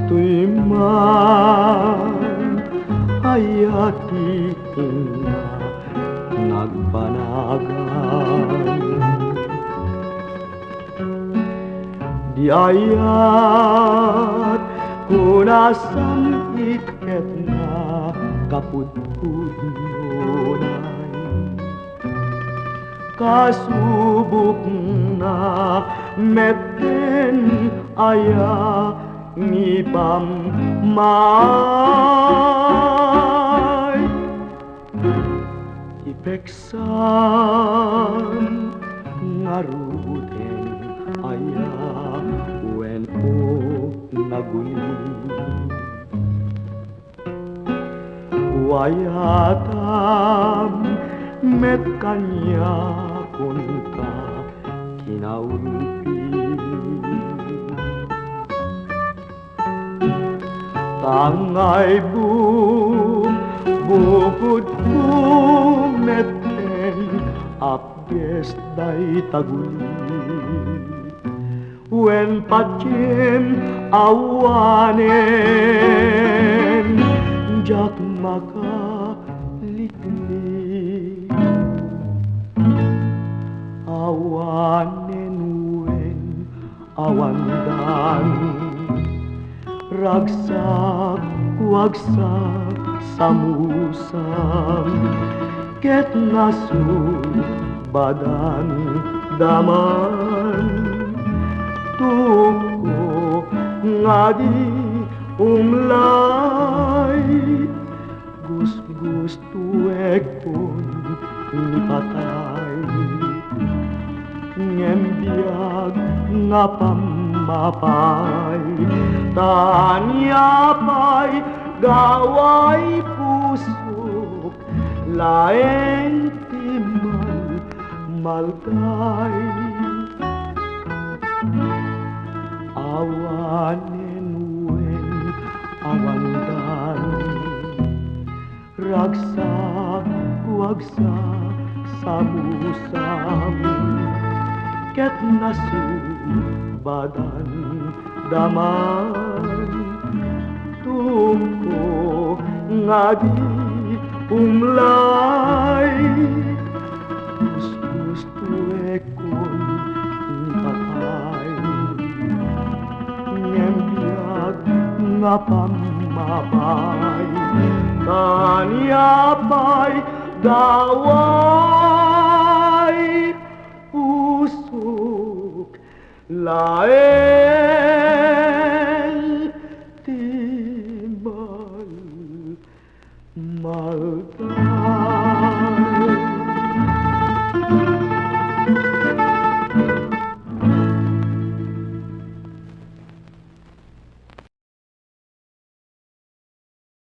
gusto'y man ay ating na nagbanagan. Di ayat kung asang iket na kapudpud nunay, kasubok na meten aya ni pamay ipeksan ngaruten aya wen o naguni wayatam met kanya kunta kinaulpi tangay bukod meten apdes day taguli wen patyen awanen jak makalikli awanen wen awandan ragsak wagsak samusam ket nasu badan daman tuko ngadi umlay gusto ekon ni patay ngembiyag nga pamapay tanyapay gaway pusok laeng timal malkay awanen wen awandan ragsak wagsak samusam ket nasu badan daman tungko ngadi umlay gusto ekon ipatay ngembiyag nga pamapay tanyapay gaway pusok laeng timbal malta.